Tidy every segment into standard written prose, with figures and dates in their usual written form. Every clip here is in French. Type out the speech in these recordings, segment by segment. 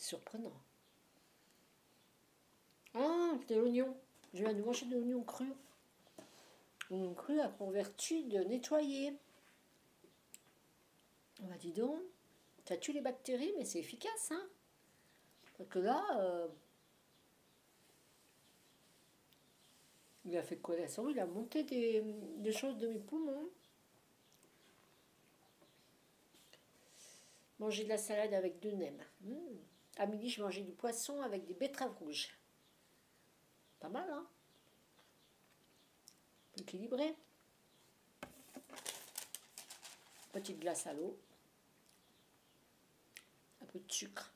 C'est surprenant. Ah, c'était l'oignon. Je viens de manger de l'oignon cru. L'oignon cru a pour vertu de nettoyer. On va dis donc, ça tue les bactéries, mais c'est efficace, hein. Parce que là, il a fait quoi la souris? Il a monté des choses de mes poumons. Manger de la salade avec 2 nems. À midi, je mangeais du poisson avec des betteraves rouges. Pas mal, hein? Équilibré. Petite glace à l'eau. Un peu de sucre.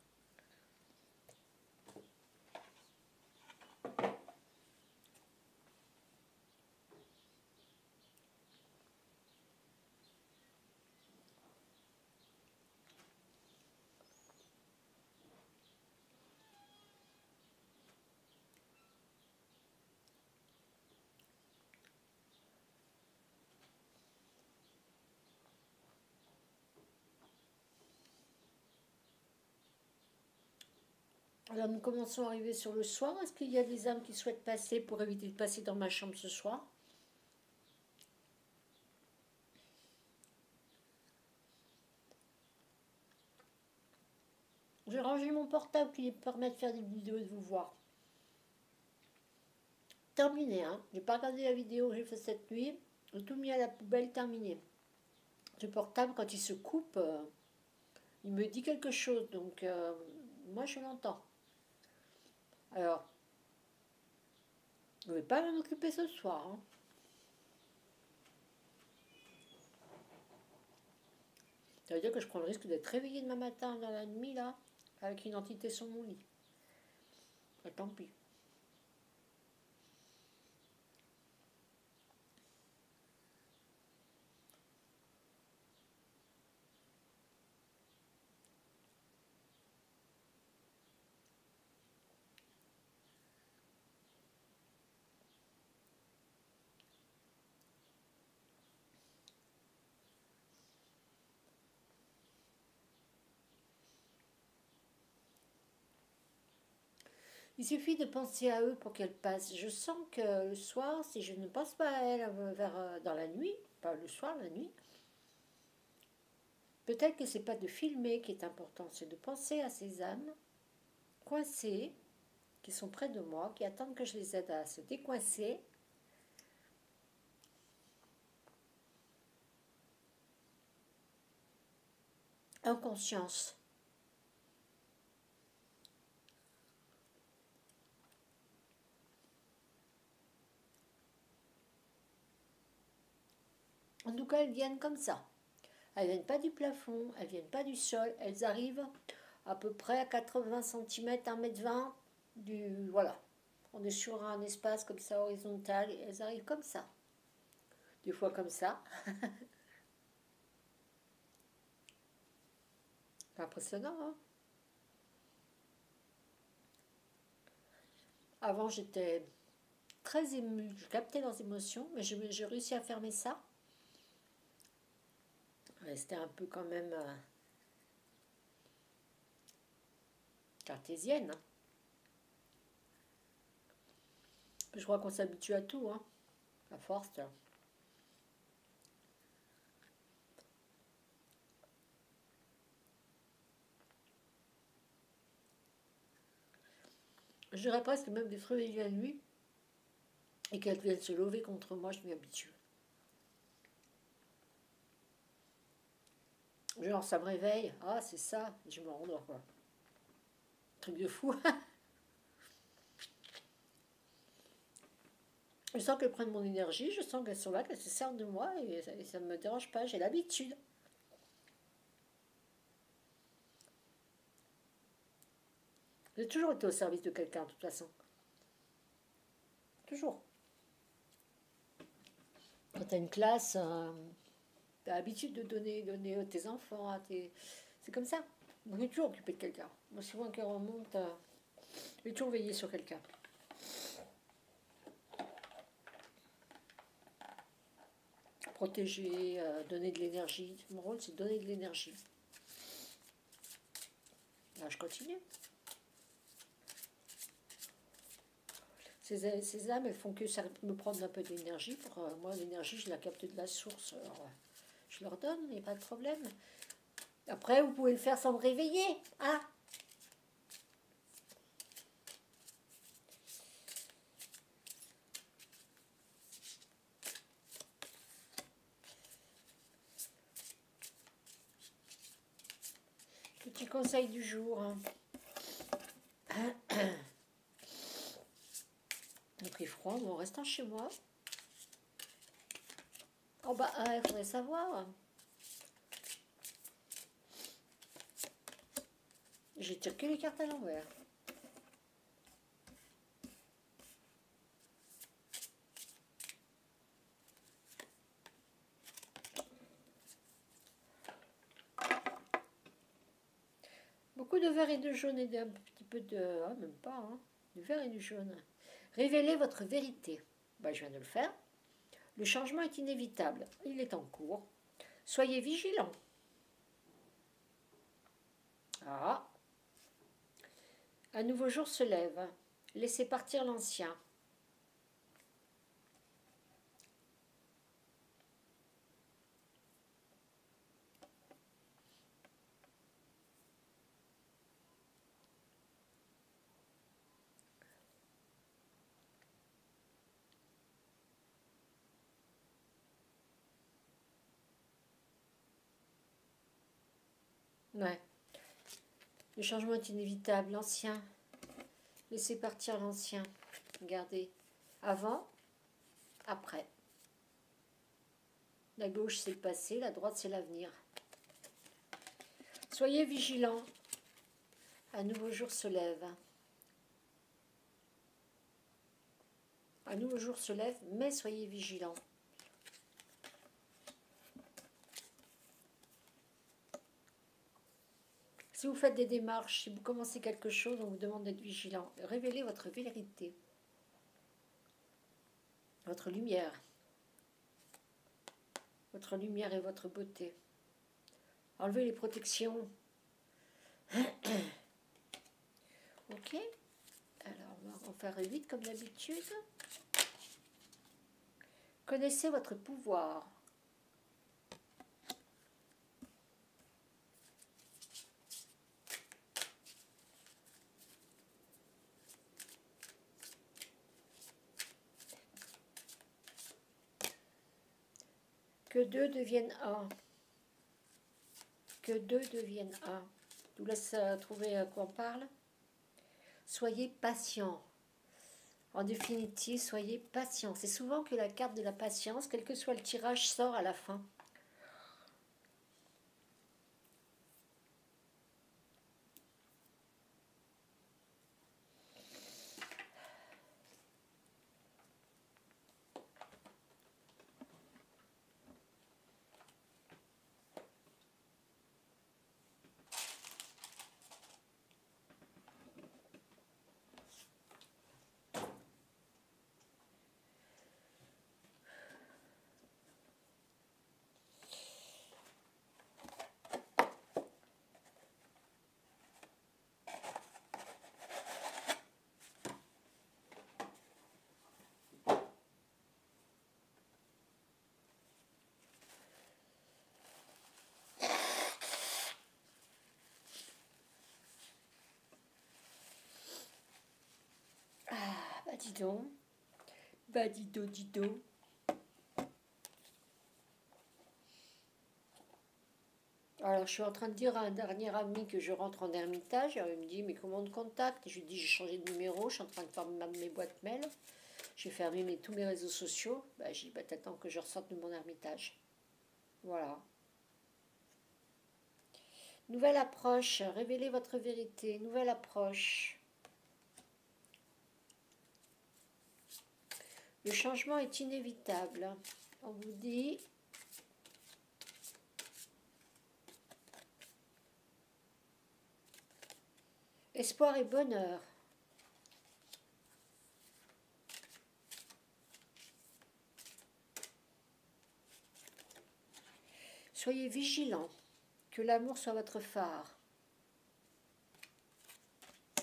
Alors nous commençons à arriver sur le soir. Est-ce qu'il y a des âmes qui souhaitent passer pour éviter de passer dans ma chambre ce soir? J'ai rangé mon portable qui permet de faire des vidéos et de vous voir. Terminé, hein. J'ai pas regardé la vidéo que j'ai faite cette nuit. J'ai tout mis à la poubelle, terminé. Ce portable, quand il se coupe, il me dit quelque chose. Donc, moi, je l'entends. Alors, je ne vais pas m'en occuper ce soir, hein. Ça veut dire que je prends le risque d'être réveillée demain matin dans la nuit, là, avec une entité sur mon lit. Ah, tant pis. Il suffit de penser à eux pour qu'elles passent. Je sens que le soir, si je ne pense pas à elles dans la nuit, pas le soir, la nuit, peut-être que c'est pas de filmer qui est important, c'est de penser à ces âmes coincées, qui sont près de moi, qui attendent que je les aide à se décoincer. En conscience. En tout cas, elles viennent comme ça. Elles viennent pas du plafond, elles viennent pas du sol, elles arrivent à peu près à 80 cm, 1,20 m du... Voilà. On est sur un espace comme ça, horizontal, et elles arrivent comme ça. Des fois comme ça. C'est impressionnant, hein? Avant, j'étais très émue, je captais leurs émotions, mais j'ai réussi à fermer ça. C'était un peu quand même cartésienne, hein. Je crois qu'on s'habitue à tout, hein, à force. Je dirais presque même d'être réveillée la nuit et qu'elles viennent se lever contre moi, je m'y habitue. Genre, ça me réveille, ah, c'est ça, et je me rendors, quoi. Truc de fou. Je sens qu'elles prennent mon énergie, je sens qu'elles sont là, qu'elles se servent de moi, et ça ne me dérange pas, j'ai l'habitude. J'ai toujours été au service de quelqu'un, de toute façon. Toujours. Quand tu as une classe, tu as l'habitude de donner à tes enfants, c'est comme ça. On est toujours occupé de quelqu'un. Moi, souvent qu'elle remonte, j'ai toujours veillé sur quelqu'un. Protéger, donner de l'énergie. Mon rôle, c'est de donner de l'énergie. Là, je continue. Ces âmes, elles font que ça me prendre un peu d'énergie. Moi, l'énergie, je la capte de la source. Alors, je leur donne, il n'y a pas de problème. Après, vous pouvez le faire sans me réveiller. Hein? Petit conseil du jour. Il fait froid, mais en restant chez moi. Oh bah, il faudrait savoir. J'ai tiré que les cartes à l'envers. Beaucoup de vert et de jaune et d'un petit peu de... Ah, même pas, hein. Du vert et du jaune. Révélez votre vérité. Bah, je viens de le faire. Le changement est inévitable. Il est en cours. Soyez vigilants. Ah. Un nouveau jour se lève. Laissez partir l'ancien. Ouais. Le changement est inévitable. L'ancien. Laissez partir l'ancien. Regardez. Avant, après. La gauche, c'est le passé. La droite, c'est l'avenir. Soyez vigilants. Un nouveau jour se lève. Un nouveau jour se lève, mais soyez vigilants. Si vous faites des démarches, si vous commencez quelque chose, on vous demande d'être vigilant. Révélez votre vérité, votre lumière et votre beauté. Enlevez les protections. Ok. Alors, on va en faire 8 comme d'habitude. Connaissez votre pouvoir. Que deux deviennent un. Que deux deviennent un. Je vous laisse trouver à quoi on parle. Soyez patient. En définitive, soyez patient. C'est souvent que la carte de la patience, quel que soit le tirage, sort à la fin. Bah dis donc. Bah dis donc, dis donc. Alors, je suis en train de dire à un dernier ami que je rentre en ermitage. Alors, il me dit, mais comment on te contacte? Je lui dis, j'ai changé de numéro, je suis en train de faire mes boîtes mail. J'ai fermé tous mes réseaux sociaux. Bah, j'ai dit, bah, t'attends que je ressorte de mon ermitage. Voilà. Nouvelle approche. Révélez votre vérité. Nouvelle approche. Le changement est inévitable. On vous dit... Espoir et bonheur. Soyez vigilants. Que l'amour soit votre phare.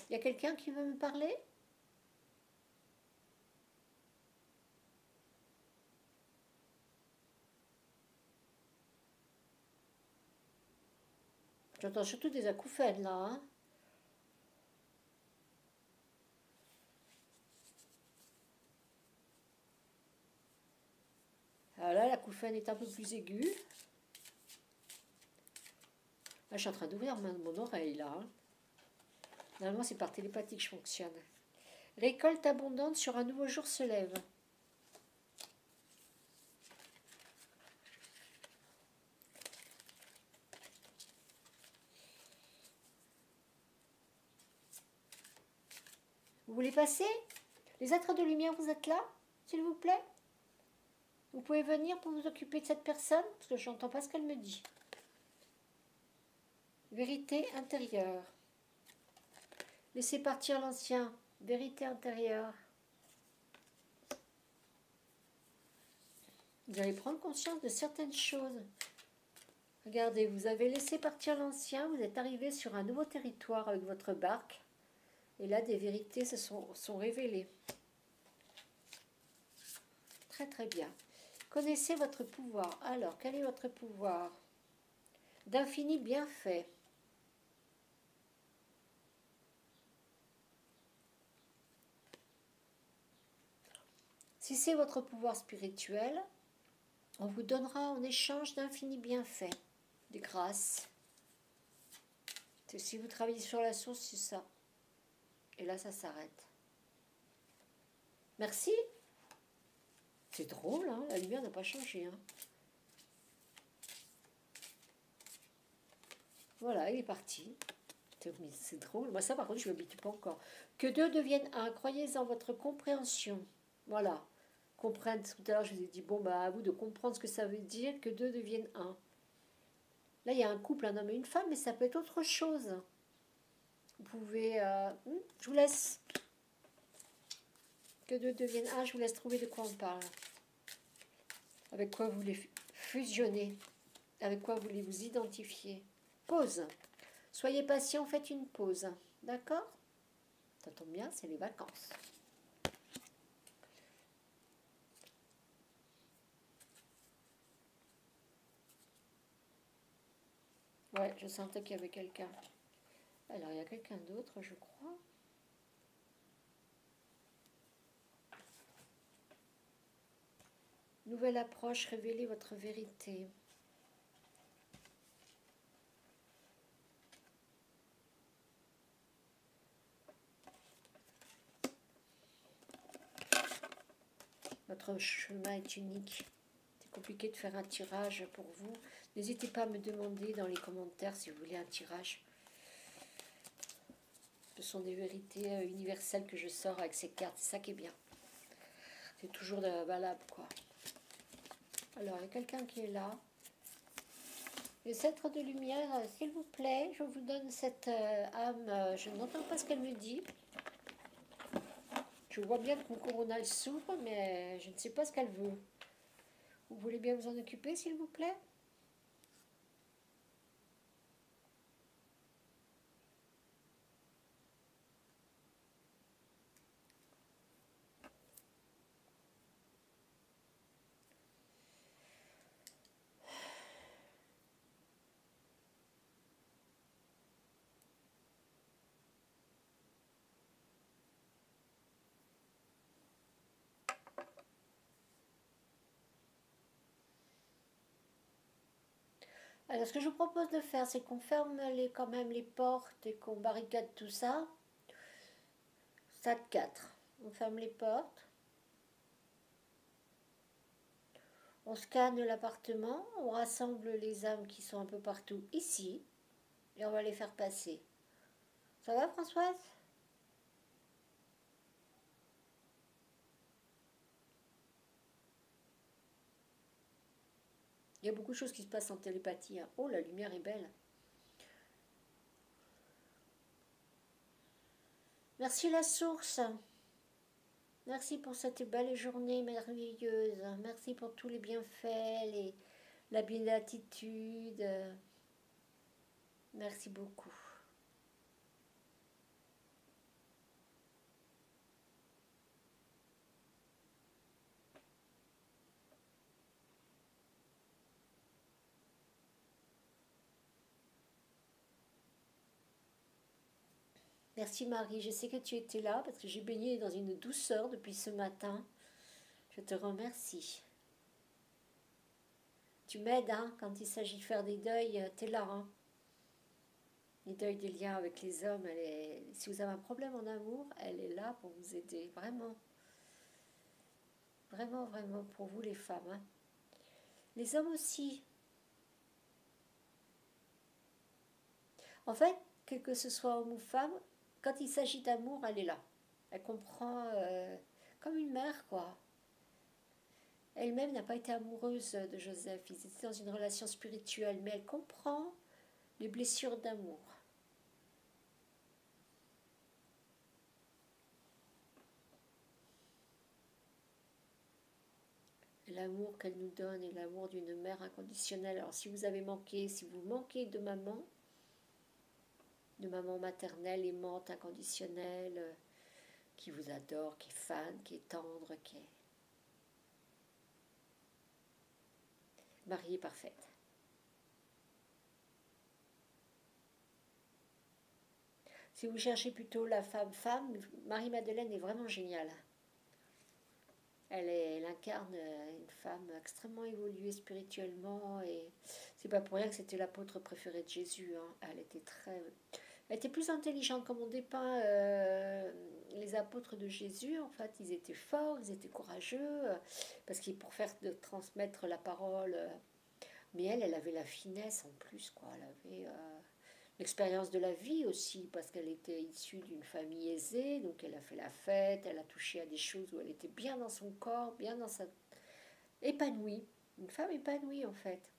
Il y a quelqu'un qui veut me parler? J'entends surtout des acouphènes là. Hein. Alors là, l'acouphène est un peu plus aiguë. Là, je suis en train d'ouvrir mon oreille là. Hein. Normalement, c'est par télépathie que je fonctionne. Récolte abondante sur un nouveau jour se lève. Vous voulez passer? Les êtres de lumière, vous êtes là, s'il vous plaît? Vous pouvez venir pour vous occuper de cette personne? Parce que je n'entends pas ce qu'elle me dit. Vérité intérieure. Laissez partir l'ancien. Vérité intérieure. Vous allez prendre conscience de certaines choses. Regardez, vous avez laissé partir l'ancien, vous êtes arrivé sur un nouveau territoire avec votre barque. Et là, des vérités se sont révélées. Très très bien. Connaissez votre pouvoir. Alors, quel est votre pouvoir? D'infini bienfait. Si c'est votre pouvoir spirituel, on vous donnera en échange d'infinis bienfaits, des grâces. Si vous travaillez sur la source, c'est ça. Et là, ça s'arrête. Merci. C'est drôle, hein, la lumière n'a pas changé. Hein. Voilà, il est parti. C'est drôle. Moi, ça, par contre, je ne m'habitue pas encore. Que deux deviennent un. Croyez en votre compréhension. Voilà. Comprendre. Tout à l'heure, je vous ai dit, bon, bah, à vous de comprendre ce que ça veut dire que deux deviennent un. Là, il y a un couple, un homme et une femme, mais ça peut être autre chose. Vous pouvez... je vous laisse. Que deux deviennent un, je vous laisse trouver de quoi on parle. Avec quoi vous voulez fusionner. Avec quoi vous voulez vous identifier. Pause. Soyez patient, faites une pause. D'accord? Ça tombe bien, c'est les vacances. Ouais, je sentais qu'il y avait quelqu'un. Alors, il y a quelqu'un d'autre, je crois. Nouvelle approche, révélez votre vérité. Votre chemin est unique. C'est compliqué de faire un tirage pour vous. N'hésitez pas à me demander dans les commentaires si vous voulez un tirage. Ce sont des vérités universelles que je sors avec ces cartes. C'est ça qui est bien. C'est toujours valable, quoi. Alors, il y a quelqu'un qui est là. Les êtres de lumière, s'il vous plaît, je vous donne cette âme. Je n'entends pas ce qu'elle me dit. Je vois bien que mon coronal s'ouvre, mais je ne sais pas ce qu'elle veut. Vous voulez bien vous en occuper, s'il vous plaît? Alors, ce que je vous propose de faire, c'est qu'on ferme quand même les portes et qu'on barricade tout ça. Stade 4. On ferme les portes. On scanne l'appartement. On rassemble les âmes qui sont un peu partout ici. Et on va les faire passer. Ça va, Françoise? Il y a beaucoup de choses qui se passent en télépathie. Hein. Oh, la lumière est belle. Merci la source. Merci pour cette belle journée merveilleuse. Merci pour tous les bienfaits, la béatitude. Merci beaucoup. Merci Marie, je sais que tu étais là parce que j'ai baigné dans une douceur depuis ce matin. Je te remercie. Tu m'aides, hein, quand il s'agit de faire des deuils, t'es là, hein. Les deuils des liens avec les hommes, si vous avez un problème en amour, elle est là pour vous aider, vraiment. Vraiment, vraiment, pour vous les femmes, hein. Les hommes aussi. En fait, quel que ce soit homme ou femme, quand il s'agit d'amour, elle est là. Elle comprend comme une mère, quoi. Elle-même n'a pas été amoureuse de Joseph. Ils étaient dans une relation spirituelle, mais elle comprend les blessures d'amour. L'amour qu'elle nous donne est l'amour d'une mère inconditionnelle. Alors si vous avez manqué, si vous manquez de maman maternelle, aimante, inconditionnelle, qui vous adore, qui est fan, qui est tendre, qui est mariée parfaite. Si vous cherchez plutôt la femme-femme, Marie-Madeleine est vraiment géniale. Elle incarne une femme extrêmement évoluée spirituellement et c'est pas pour rien que c'était l'apôtre préféré de Jésus, hein. Elle était plus intelligente comme on dépeint les apôtres de Jésus. En fait, ils étaient forts, ils étaient courageux parce qu'ils pour faire de transmettre la parole. Mais elle avait la finesse en plus, quoi. Elle avait l'expérience de la vie aussi, parce qu'elle était issue d'une famille aisée, donc elle a fait la fête, elle a touché à des choses où elle était bien dans son corps, bien dans sa... épanouie. Une femme épanouie en fait.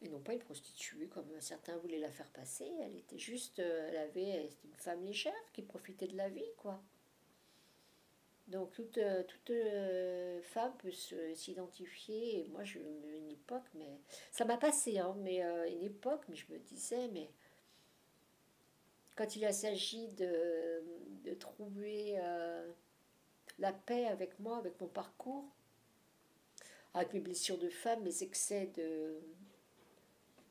Et non pas une prostituée comme certains voulaient la faire passer. Elle était juste, c'était une femme légère qui profitait de la vie, quoi. Donc toute femme peut s'identifier. Et moi, une époque, mais ça m'a passé, hein, mais une époque, mais je me disais, mais quand il s'agit de trouver la paix avec moi, avec mon parcours, avec mes blessures de femme, mes excès de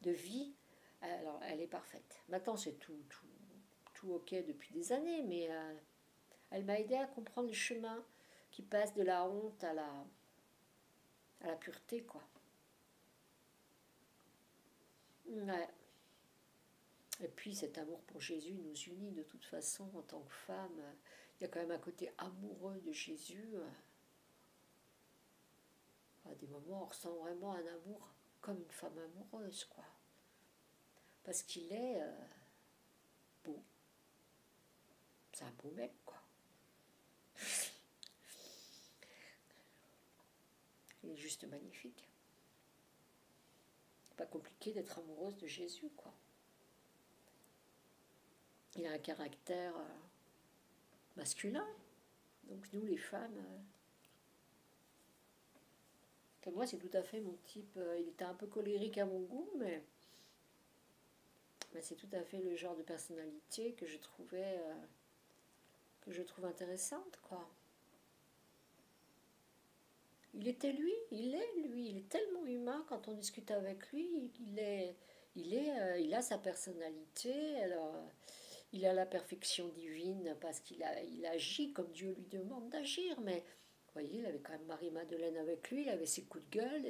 vie, alors elle est parfaite. Maintenant, c'est tout ok depuis des années, mais elle m'a aidé à comprendre le chemin qui passe de la honte à la pureté, quoi. Ouais. Et puis cet amour pour Jésus nous unit de toute façon en tant que femme. Il y a quand même un côté amoureux de Jésus. À des moments, on ressent vraiment un amour comme une femme amoureuse, quoi. Parce qu'il est beau. C'est un beau mec, quoi. Il est juste magnifique. C'est pas compliqué d'être amoureuse de Jésus, quoi. Il a un caractère masculin. Donc nous, les femmes... moi, c'est tout à fait mon type. Il était un peu colérique à mon goût, mais c'est tout à fait le genre de personnalité que je trouve intéressante, quoi. Il était lui, il est tellement humain quand on discute avec lui, il a sa personnalité, alors il a la perfection divine parce il agit comme Dieu lui demande d'agir, mais vous voyez, il avait quand même Marie-Madeleine avec lui, il avait ses coups de gueule,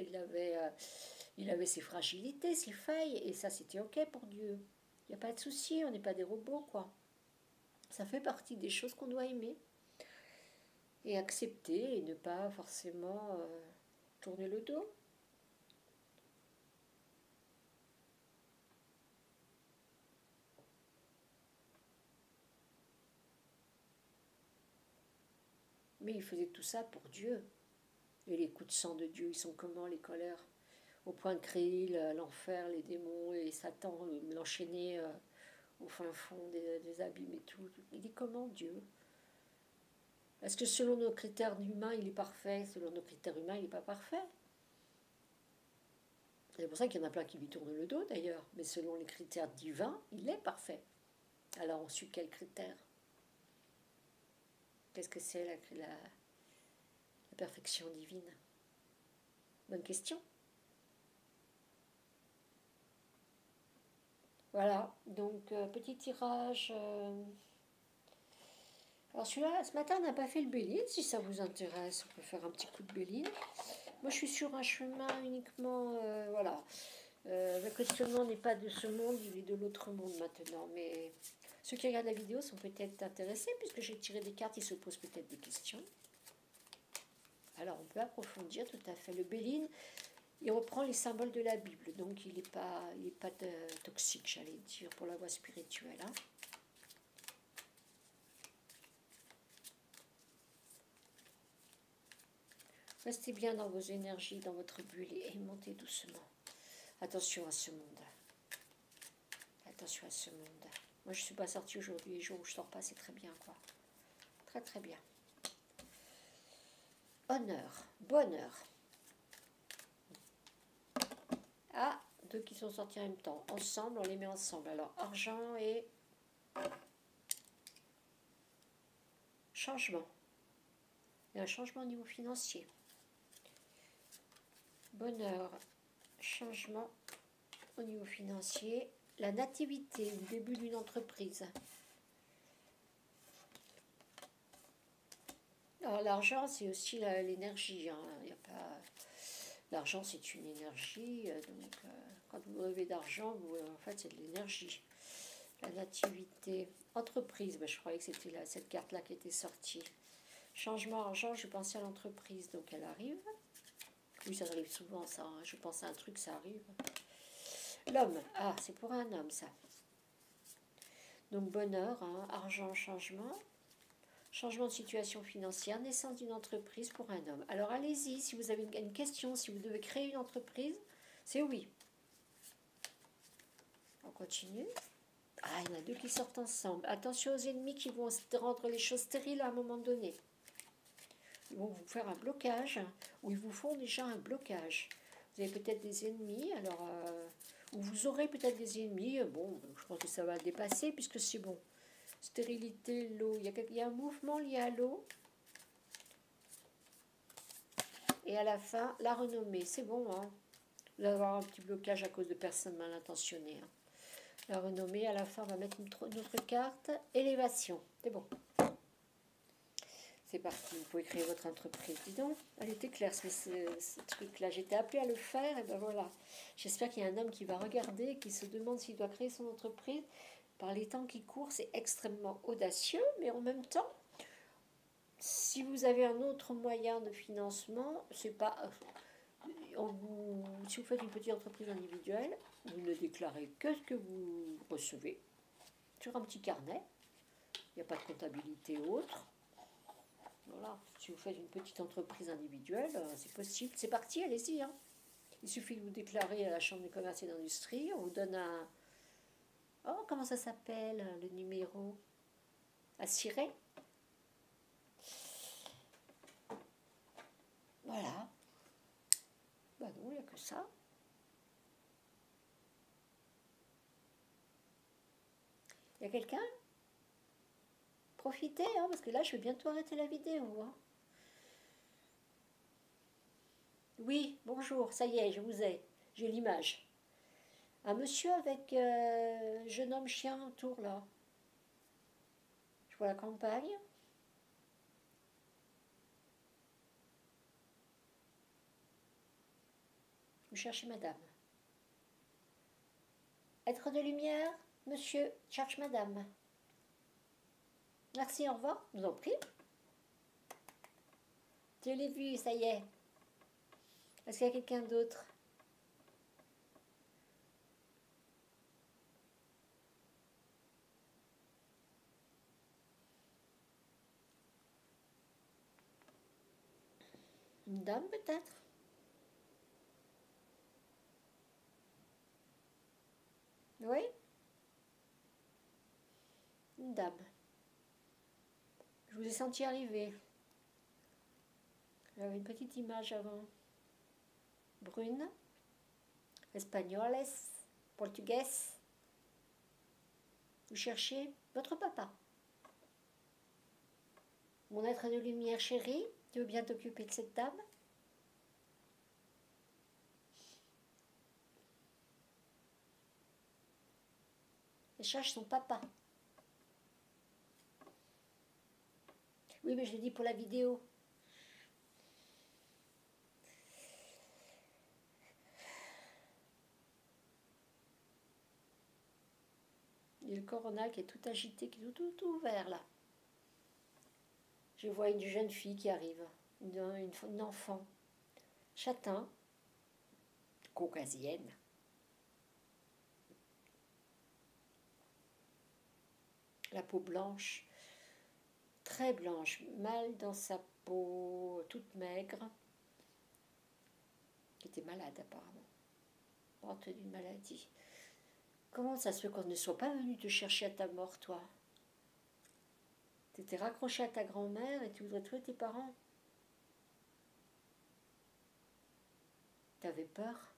il avait ses fragilités, ses failles, et ça c'était ok pour Dieu. Il n'y a pas de souci, on n'est pas des robots, quoi. Ça fait partie des choses qu'on doit aimer et accepter et ne pas forcément tourner le dos. Mais il faisait tout ça pour Dieu. Et les coups de sang de Dieu, ils sont comment, les colères? Au point de créer l'enfer, les démons et Satan, l'enchaîner au fin fond des abîmes et tout. Il dit comment Dieu? Est-ce que selon nos critères humains, il est parfait? Selon nos critères humains, il n'est pas parfait. C'est pour ça qu'il y en a plein qui lui tournent le dos d'ailleurs. Mais selon les critères divins, il est parfait. Alors on suit quels critères? Qu'est-ce que c'est la perfection divine? Bonne question. Voilà, donc petit tirage. Alors celui-là, ce matin, on n'a pas fait le Béline. Si ça vous intéresse, on peut faire un petit coup de Béline. Moi, je suis sur un chemin uniquement, voilà. Le questionnement n'est pas de ce monde, il est de l'autre monde maintenant. Mais ceux qui regardent la vidéo sont peut-être intéressés, puisque j'ai tiré des cartes, ils se posent peut-être des questions. Alors, on peut approfondir tout à fait. Le Béline, il reprend les symboles de la Bible, donc il n'est pas toxique, j'allais dire, pour la voie spirituelle. Hein. Restez bien dans vos énergies, dans votre bulle et montez doucement. Attention à ce monde. Attention à ce monde. Moi, je ne suis pas sortie aujourd'hui. Les jours où je ne sors pas, c'est très bien, quoi. Très, très bien. Honneur, bonheur. Ah, deux qui sont sortis en même temps. Ensemble, on les met ensemble. Alors, argent et changement. Il y a un changement au niveau financier. Bonheur, changement au niveau financier. La nativité, le début d'une entreprise. Alors, l'argent, c'est aussi l'énergie. Hein. Il y a pas... L'argent, c'est une énergie. Donc, quand vous rêvez d'argent, en fait, c'est de l'énergie. La nativité. Entreprise, ben, je croyais que c'était cette carte-là qui était sortie. Changement argent, je pensais à l'entreprise, donc elle arrive. Oui, ça arrive souvent, ça. Hein. Je pense à un truc, ça arrive. L'homme, ah, c'est pour un homme, ça. Donc, bonheur, hein, argent, changement. Changement de situation financière, naissance d'une entreprise pour un homme. Alors, allez-y, si vous avez une question, si vous devez créer une entreprise, c'est oui. On continue. Ah, il y en a deux qui sortent ensemble. Attention aux ennemis qui vont rendre les choses stériles à un moment donné. Ils vont vous faire un blocage, ou ils vous font déjà un blocage. Vous avez peut-être des ennemis, alors, ou vous aurez peut-être des ennemis. Bon, je pense que ça va dépasser puisque c'est bon. Stérilité, l'eau. Il y a un mouvement lié à l'eau. Et à la fin, la renommée. C'est bon, hein. Vous allez avoir un petit blocage à cause de personnes mal intentionnées. Hein. La renommée, à la fin, on va mettre une autre carte. Élévation. C'est bon. C'est parti, vous pouvez créer votre entreprise. Dis donc, elle était claire ce truc-là. J'étais appelée à le faire, et ben voilà. J'espère qu'il y a un homme qui va regarder, qui se demande s'il doit créer son entreprise. Par les temps qui courent, c'est extrêmement audacieux, mais en même temps, si vous avez un autre moyen de financement, c'est pas... si vous faites une petite entreprise individuelle, vous ne déclarez que ce que vous recevez sur un petit carnet. Il n'y a pas de comptabilité autre. Voilà, si vous faites une petite entreprise individuelle, c'est possible. C'est parti, allez-y. Hein. Il suffit de vous déclarer à la Chambre du commerce et d'industrie. On vous donne un... Oh, comment ça s'appelle, le numéro? À cirer. Voilà. Bah non, il n'y a que ça. Il y a quelqu'un? Profitez, hein, parce que là, je vais bientôt arrêter la vidéo. Hein. Oui, bonjour, ça y est, je vous ai. J'ai l'image. Un monsieur avec jeune homme chien autour, là. Je vois la campagne. Vous cherchez madame. Être de lumière, monsieur cherche madame. Merci, au revoir, je vous en prie. Je l'ai vu, ça y est. Est-ce qu'il y a quelqu'un d'autre? Une dame peut-être? Oui? Une dame. Je vous ai senti arriver. J'avais une petite image avant. Brune. Espagnoles. Portugaise. Vous cherchez votre papa. Mon être de lumière chéri, tu veux bien t'occuper de cette dame? cherche son papa. Oui, mais je l'ai dit pour la vidéo. Il y a le coronal qui est tout agité, qui est tout ouvert là. Je vois une jeune fille qui arrive, une enfant, châtain, caucasienne. La peau blanche, très blanche, mal dans sa peau, toute maigre, qui était malade apparemment, morte d'une maladie. Comment ça se fait qu'on ne soit pas venu te chercher à ta mort, toi? Tu étais raccroché à ta grand-mère et tu voudrais tuer tes parents? T'avais peur?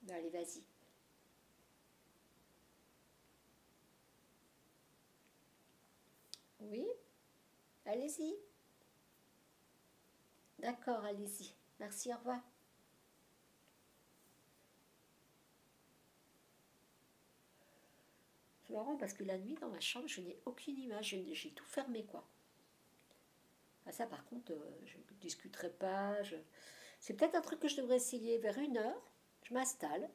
Ben allez, vas-y. Oui? Allez-y. D'accord, allez-y. Merci, au revoir. C'est marrant parce que la nuit, dans ma chambre, je n'ai aucune image. J'ai tout fermé, quoi. Ah, ça, par contre, je ne discuterai pas. C'est peut-être un truc que je devrais essayer vers 1 heure. Je m'installe.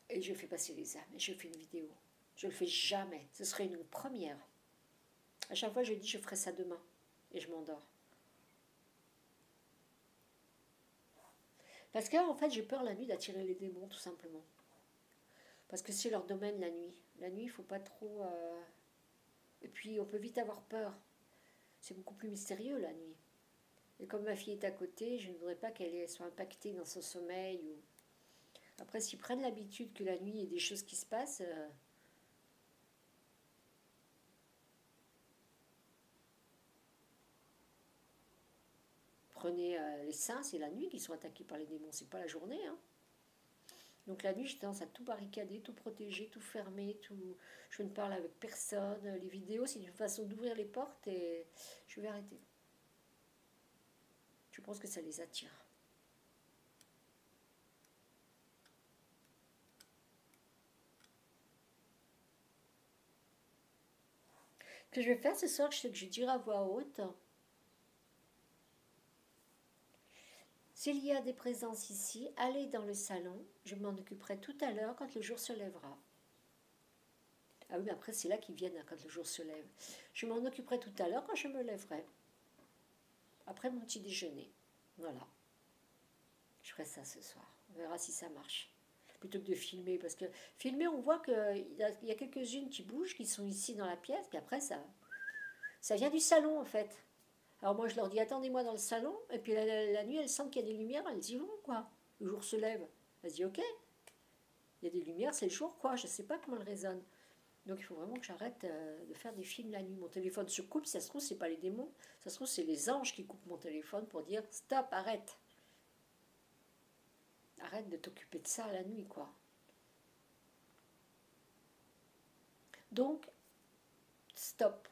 Et je fais passer les âmes. Et je fais une vidéo. Je ne le fais jamais. Ce serait une première. À chaque fois, je dis je ferai ça demain. Et je m'endors. Parce qu'en fait, j'ai peur la nuit d'attirer les démons, tout simplement. Parce que c'est leur domaine la nuit. La nuit, il ne faut pas trop... Et puis, on peut vite avoir peur. C'est beaucoup plus mystérieux la nuit. Et comme ma fille est à côté, je ne voudrais pas qu'elle soit impactée dans son sommeil. Ou... Après, s'ils prennent l'habitude que la nuit, il y a des choses qui se passent... Prenez les saints, c'est la nuit qu'ils sont attaqués par les démons, c'est pas la journée. Hein. Donc la nuit, j'ai tendance à tout barricader, tout protéger, tout fermer, tout... je ne parle avec personne. Les vidéos, c'est une façon d'ouvrir les portes et je vais arrêter. Je pense que ça les attire. Ce que je vais faire ce soir, je sais que je dirai à voix haute. S'il y a des présences ici, allez dans le salon. Je m'en occuperai tout à l'heure quand le jour se lèvera. Ah oui, mais après, c'est là qu'ils viennent hein, quand le jour se lève. Je m'en occuperai tout à l'heure quand je me lèverai. Après mon petit déjeuner. Voilà. Je ferai ça ce soir. On verra si ça marche. Plutôt que de filmer. Parce que filmer, on voit qu'il y a quelques-unes qui bougent, qui sont ici dans la pièce. Puis après, ça vient du salon, en fait. Alors moi, je leur dis, attendez-moi dans le salon. Et puis la nuit, elles sentent qu'il y a des lumières. Elles y vont, quoi. Le jour se lève. Elles se disent, ok. Il y a des lumières, c'est le jour, quoi. Je ne sais pas comment elles résonnent. Donc il faut vraiment que j'arrête de faire des films la nuit. Mon téléphone se coupe. Si ça se trouve, c'est pas les démons. Ça se trouve, c'est les anges qui coupent mon téléphone pour dire, stop, arrête. Arrête de t'occuper de ça la nuit, quoi. Donc, stop.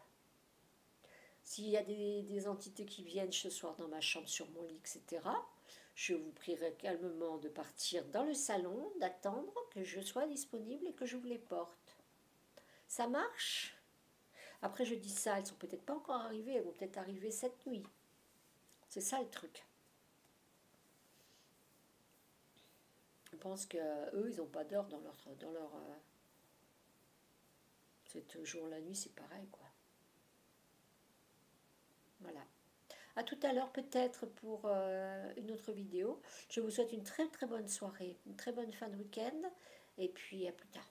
S'il y a des entités qui viennent ce soir dans ma chambre, sur mon lit, etc., je vous prierai calmement de partir dans le salon, d'attendre que je sois disponible et que je vous les porte. Ça marche? Après, je dis ça, elles sont peut-être pas encore arrivées, elles vont peut-être arriver cette nuit. C'est ça le truc. Je pense qu'eux, ils n'ont pas d'heure dans leur cette jour la nuit, c'est pareil, quoi. Voilà. À tout à l'heure peut-être pour une autre vidéo. Je vous souhaite une très très bonne soirée, une très bonne fin de week-end et puis à plus tard.